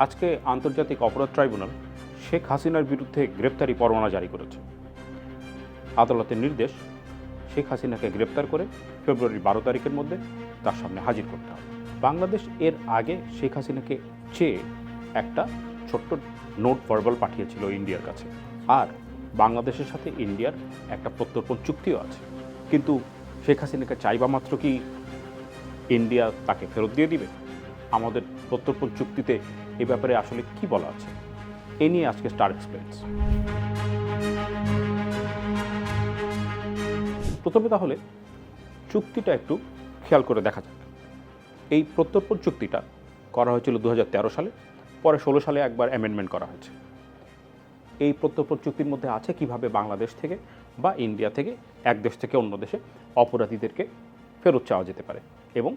আজকে আন্তর্জাতিক অপরাধ ট্রাইব্যুনাল শেখ হাসিনার বিরুদ্ধে গ্রেপ্তারি পরোয়ানা জারি করেছে। আদালতের নির্দেশ, শেখ হাসিনাকে গ্রেপ্তার করে ফেব্রুয়ারি 12 তারিখের মধ্যে তার সামনে হাজির করতে হবে। বাংলাদেশ এর আগে শেখ হাসিনাকে চেয়ে একটা ছোট্ট নোট ভার্বাল পাঠিয়েছিল ইন্ডিয়ার কাছে, আর বাংলাদেশের সাথে ইন্ডিয়ার একটা প্রত্যর্পণ চুক্তিও আছে। কিন্তু শেখ হাসিনাকে চাইবা মাত্র কি ইন্ডিয়া তাকে ফেরত দিয়ে দিবে? আমাদের প্রত্যর্পণ চুক্তিতে এ ব্যাপারে আসলে কি বলা আছে, এ নিয়ে আজকে স্টার এক্সপ্লেইনস। প্রথমে তাহলে চুক্তিটা একটু খেয়াল করে দেখা যাক। এই প্রত্যর্পণ চুক্তিটা করা হয়েছিল 2013 সালে, পরে 16 সালে একবার অ্যামেন্ডমেন্ট করা হয়েছে। এই প্রত্যর্পণ চুক্তির মধ্যে আছে কিভাবে বাংলাদেশ থেকে বা ইন্ডিয়া থেকে এক দেশ থেকে অন্য দেশে অপরাধীদেরকে ফেরত চাওয়া যেতে পারে, এবং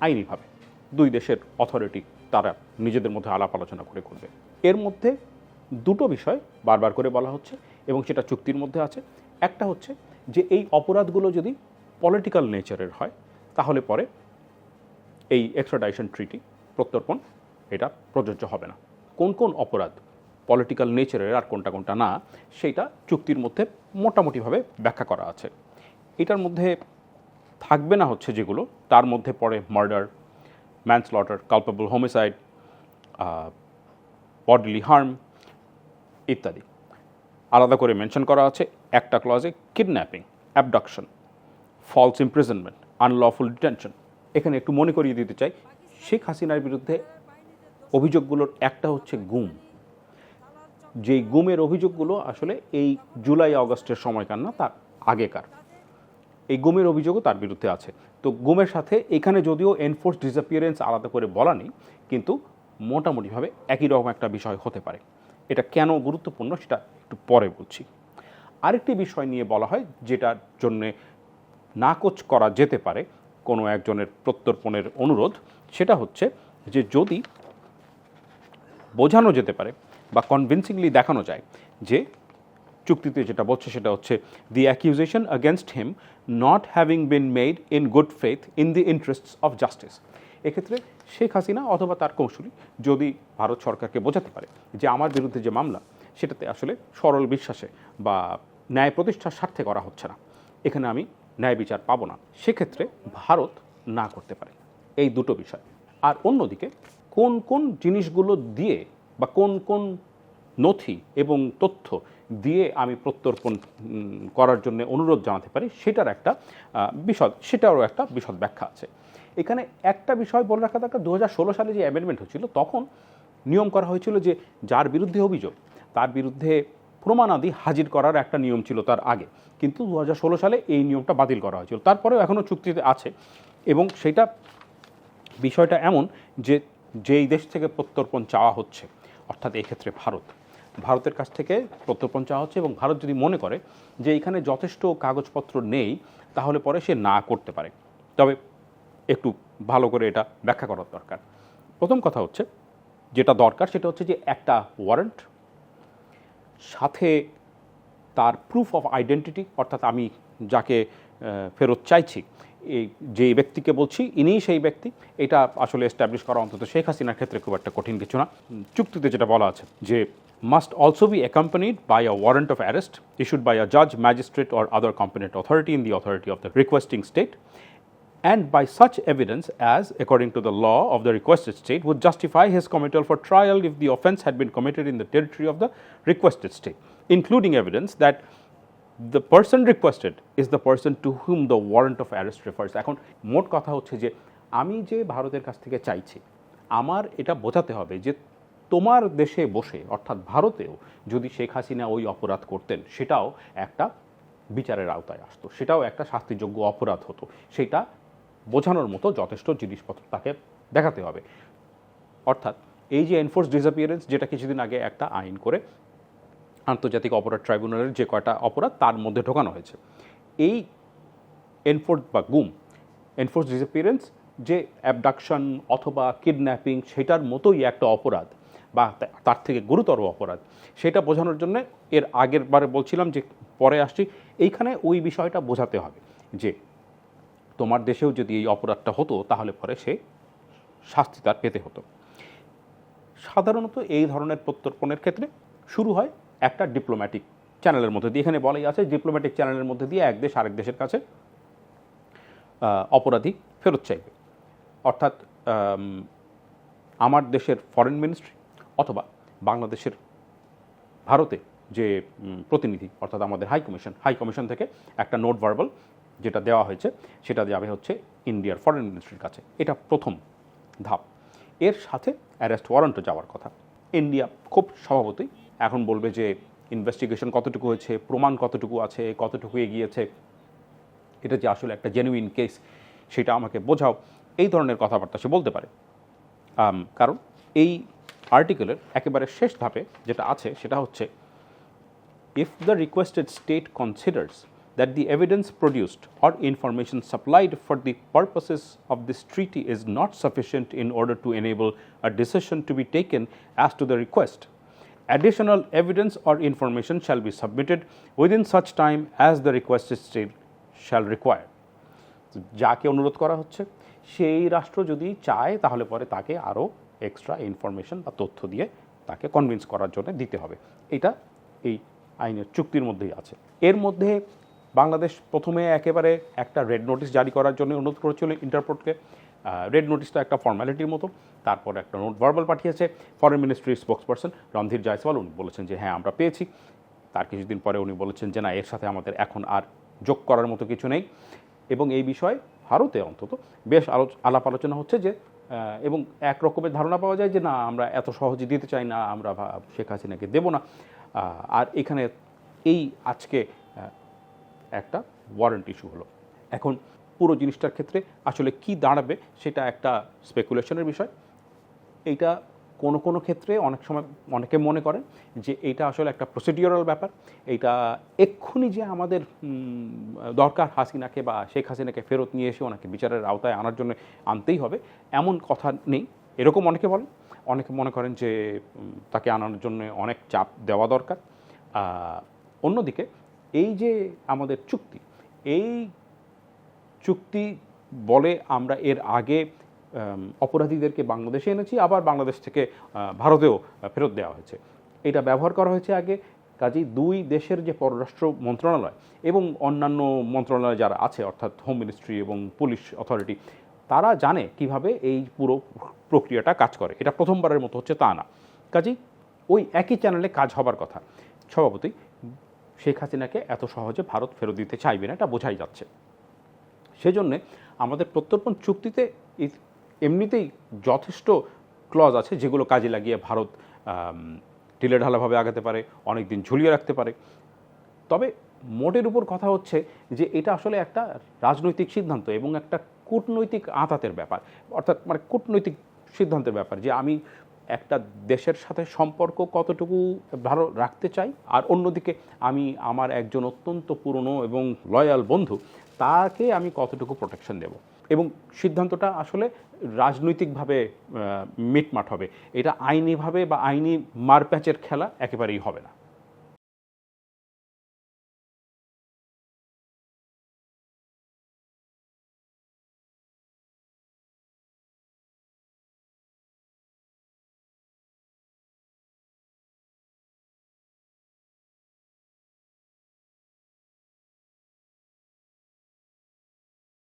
আইনিভাবে দুই দেশের অথরিটি তারা নিজেদের মধ্যে আলাপ আলোচনা করে করবে। এর মধ্যে দুটো বিষয় বারবার করে বলা হচ্ছে এবং সেটা চুক্তির মধ্যে আছে। একটা হচ্ছে যে এই অপরাধগুলো যদি পলিটিক্যাল নেচারের হয় তাহলে পরে এই এক্সট্রাডিশন ট্রিটি প্রত্যর্পণ এটা প্রযোজ্য হবে না। কোন কোন অপরাধ পলিটিক্যাল নেচারের আর কোনটা কোনটা না, সেইটা চুক্তির মধ্যে মোটামুটিভাবে ব্যাখ্যা করা আছে। এটার মধ্যে থাকবে না হচ্ছে যেগুলো, তার মধ্যে পড়ে murder, manslaughter, culpable homicide, bodily harm ইত্যাদি। আলাদা করে মেনশন করা আছে একটা ক্লজে kidnapping, abduction, false imprisonment, unlawful detention. এখানে একটু মনে করিয়ে দিতে চাই, শেখ হাসিনার বিরুদ্ধে অভিযোগগুলোর একটা হচ্ছে গুম। যেই গুমের অভিযোগগুলো আসলে এই জুলাই আগস্টের সময়কার না, তার আগেকার। এই গুমের অভিযোগও তার বিরুদ্ধে আছে। তো গুমের সাথে এখানে যদিও এনফোর্স ডিসঅ্যাপিয়ারেন্স আলাদা করে বলা নেই, কিন্তু মোটামুটিভাবে একই রকম একটা বিষয় হতে পারে। এটা কেন গুরুত্বপূর্ণ সেটা একটু পরে বলছি। আরেকটি বিষয় নিয়ে বলা হয় যেটার জন্যে নাকচ করা যেতে পারে কোনো একজনের প্রত্যর্পণের অনুরোধ, সেটা হচ্ছে যে যদি বোঝানো যেতে পারে বা কনভিন্সিংলি দেখানো যায় যে চুক্তিতে যেটা বলছে সেটা হচ্ছে the accusation against him not having been made in good faith in the interests of justice. এক্ষেত্রে শেখ হাসিনা অথবা তার কৌশলী যদি ভারত সরকারকে বোঝাতে পারে যে আমার বিরুদ্ধে যে মামলা সেটাতে আসলে সরল বিশ্বাসে বা ন্যায় প্রতিষ্ঠার স্বার্থে করা হচ্ছে না, এখানে আমি ন্যায় বিচার পাবো না, সেক্ষেত্রে ভারত না করতে পারে। এই দুটো বিষয়। আর অন্যদিকে কোন কোন জিনিসগুলো দিয়ে বা কোন কোন নথি এবং তথ্য দিয়ে আমি প্রত্যর্পণ করার জন্য অনুরোধ জানাতে পারি সেটারও একটা বিশদ ব্যাখ্যা আছে। এখানে একটা বিষয় বলে রাখা দরকার, 2016 সালে যে অ্যামেন্ডমেন্ট হয়েছিল তখন নিয়ম করা হয়েছিল যে যার বিরুদ্ধে অভিযোগ তার বিরুদ্ধে প্রমাণাদি হাজির করার একটা নিয়ম ছিল তার আগে, কিন্তু 2016 সালে এই নিয়মটা বাতিল করা হয়েছিল। তারপরেও এখনও চুক্তিতে আছে এবং সেটা বিষয়টা এমন যে যেই দেশ থেকে প্রত্যর্পণ চাওয়া হচ্ছে, অর্থাৎ এক্ষেত্রে ভারতের কাছ থেকে প্রত্যর্পণ চাওয়া হচ্ছে এবং ভারত যদি মনে করে যে এখানে যথেষ্ট কাগজপত্র নেই তাহলে পরে সে না করতে পারে। তবে একটু ভালো করে এটা ব্যাখ্যা করার দরকার। প্রথম কথা হচ্ছে যেটা দরকার সেটা হচ্ছে যে একটা ওয়ারেন্ট, সাথে তার প্রুফ অফ আইডেন্টিটি, অর্থাৎ আমি যাকে ফেরত চাইছি এই যে ব্যক্তিকে বলছি ইনিই সেই ব্যক্তি, এটা আসলে এস্টাবলিশ করা অন্তত শেখ হাসিনার ক্ষেত্রে খুব একটা কঠিন কিছু না। চুক্তিতে যেটা বলা আছে যে must also be accompanied by a warrant of arrest issued by a judge, magistrate or other competent authority in the authority of the requesting state, and by such evidence as, according to the law of the requested state, would justify his committal for trial if the offence had been committed in the territory of the requested state, including evidence that the person requested is the person to whom the warrant of arrest refers. এখন মোট কথা হচ্ছে যে আমি যে ভারতের কাছ থেকে চাইছি, আমার এটা বোঝাতে হবে যে তোমার দেশে বসে, অর্থাৎ ভারতেও যদি শেখ হাসিনা ওই অপরাধ করতেন সেটাও একটা বিচারের আওতায় আসতো, সেটাও একটা শাস্তিযোগ্য অপরাধ হতো। সেটা বোঝানোর মতো যথেষ্ট জিনিসপত্র তাকে দেখাতে হবে। অর্থাৎ এই যে এনফোর্স ডিসঅ্যাপিয়ারেন্স, যেটা কিছুদিন আগে একটা আইন করে আন্তর্জাতিক অপরাধ ট্রাইব্যুনালের যে কয়টা অপরাধ তার মধ্যে ঢোকানো হয়েছে, এই এনফোর্স বা গুম, এনফোর্স ডিসঅ্যাপিয়ারেন্স যে অ্যাবডাকশন অথবা কিডন্যাপিং সেটার মতোই একটা অপরাধ বা তার থেকে গুরুতর অপরাধ, সেটা বোঝানোর জন্য এর আগের বারে বলছিলাম যে পরে আসছি, এইখানে ওই বিষয়টা বোঝাতে হবে যে তোমার দেশেও যদি এই অপরাধটা হতো তাহলে পরে সে শাস্তি তার পেতে হতো। সাধারণত এই ধরনের প্রত্যর্পণের ক্ষেত্রে শুরু হয় একটা ডিপ্লোম্যাটিক চ্যানেলের মধ্যে দিয়ে। এখানে বলাই আছে ডিপ্লোম্যাটিক চ্যানেলের মধ্যে দিয়ে এক দেশ আরেক দেশের কাছে অপরাধী ফেরত চাইবে। অর্থাৎ আমার দেশের ফরেন মিনিস্ট্রি অথবা বাংলাদেশের ভারতে যে প্রতিনিধি অর্থাৎ আমাদের হাই কমিশন থেকে একটা নোট ভার্বাল যেটা দেওয়া হয়েছে সেটা যাবে হচ্ছে ইন্ডিয়ার ফরেন মিনিস্ট্রির কাছে। এটা প্রথম ধাপ। এর সাথে অ্যারেস্ট ওয়ারেন্টও যাওয়ার কথা। ইন্ডিয়া খুব স্বভাবতই এখন বলবে যে ইনভেস্টিগেশন কতটুকু হয়েছে, প্রমাণ কতটুকু আছে, কতটুকু এগিয়েছে, এটা যে আসলে একটা জেনুইন কেস সেটা আমাকে বোঝাও, এই ধরনের কথাবার্তা সে বলতে পারে। কারণ এই আর্টিকেলের একেবারে শেষ ধাপে যেটা আছে সেটা হচ্ছে if the requested state considers that the evidence produced or information supplied for the purposes of this treaty is not sufficient in order to enable a decision to be taken as to the request, additional evidence or information shall be submitted within such time as the requested state shall require. যাকে অনুরোধ করা হচ্ছে সেই রাষ্ট্র যদি চায় তাহলে পরে তাকে আরও এক্সট্রা ইনফরমেশন বা তথ্য দিয়ে তাকে কনভিন্স করার জন্য দিতে হবে। এটা এই আইনের চুক্তির মধ্যেই আছে। এর মধ্যে বাংলাদেশ প্রথমে একেবারে একটা রেড নোটিশ জারি করার জন্য অনুরোধ করেছিল ইন্টারপোর্টকে। রেড নোটিশটা একটা ফর্ম্যালিটির মতো। তারপর একটা নোট ভার্বাল পাঠিয়েছে ফরেন মিনিস্ট্রির স্পোক্সপারসন রণধীর জয়সওয়াল। উনি বলেছেন যে হ্যাঁ আমরা পেয়েছি। তার কিছুদিন পরে উনি বলেছেন যে না, এর সাথে আমাদের এখন আর যোগ করার মতো কিছু নেই। এবং এই বিষয়ে ভারতে অন্তত বেশ আলাপ আলোচনা হচ্ছে যে, এবং এক রকমের ধারণা পাওয়া যায় যে না, আমরা এত সহজে দিতে চাই না, আমরা শেখ হাসিনাকে দেব না। আর এখানে এই আজকে একটা ওয়ারেন্ট ইস্যু হলো। এখন পুরো জিনিসটার ক্ষেত্রে আসলে কি দাঁড়াবে সেটা একটা স্পেকুলেশনের বিষয়। এইটা কোনো কোনো ক্ষেত্রে অনেক সময় অনেকে মনে করেন যে এইটা আসলে একটা প্রসিডিওরাল ব্যাপার, এইটা এক্ষুনি যে আমাদের দরকার হাসিনাকে বা শেখ হাসিনাকে ফেরত নিয়ে এসে ওনাকে বিচারের আওতায় আনার জন্য আনতেই হবে, এমন কথা নেই। এরকম অনেকে বলেন। অনেকে মনে করেন যে তাকে আনার জন্য অনেক চাপ দেওয়া দরকার। অন্যদিকে এই যে আমাদের চুক্তি, এই চুক্তি বলে আমরা এর আগে অপরাধীদেরকে বাংলাদেশে এনেছি, আবার বাংলাদেশ থেকে ভারতেও ফেরত দেওয়া হয়েছে। এটা ব্যবহার করা হয়েছে আগে। কাজেই দুই দেশের যে পররাষ্ট্র মন্ত্রণালয় এবং অন্যান্য মন্ত্রণালয় যারা আছে অর্থাৎ হোম মিনিস্ট্রি এবং পুলিশ অথরিটি, তারা জানে কিভাবে এই পুরো প্রক্রিয়াটা কাজ করে। এটা প্রথমবারের মতো হচ্ছে তা না। কাজেই ওই একই চ্যানেলে কাজ হবার কথা। স্বভাবতই শেখ হাসিনাকে এত সহজে ভারত ফেরত দিতে চাইবে না, এটা বোঝাই যাচ্ছে। সেজন্যে আমাদের প্রত্যর্পণ চুক্তিতে এমনিতেই যথেষ্ট ক্লজ আছে যেগুলো কাজে লাগিয়ে ভারত ঢিলেঢালাভাবে আগাতে পারে, অনেক দিন ঝুলিয়ে রাখতে পারে। তবে মোটের উপর কথা হচ্ছে যে এটা আসলে একটা রাজনৈতিক সিদ্ধান্ত এবং একটা কূটনৈতিক আঁতাতের ব্যাপার। অর্থাৎ মানে কূটনৈতিক সিদ্ধান্তের ব্যাপার যে আমি একটা দেশের সাথে সম্পর্ক কতটুকু ভালো রাখতে চাই, আর অন্যদিকে আমি আমার একজন অত্যন্ত পুরনো এবং লয়াল বন্ধু তাকে আমি কতটুকু প্রোটেকশন দেব। এবং সিদ্ধান্তটা আসলে রাজনৈতিকভাবে মিটমাট হবে। এটা আইনিভাবে বা আইনি মারপ্যাচের খেলা একেবারেই হবে না।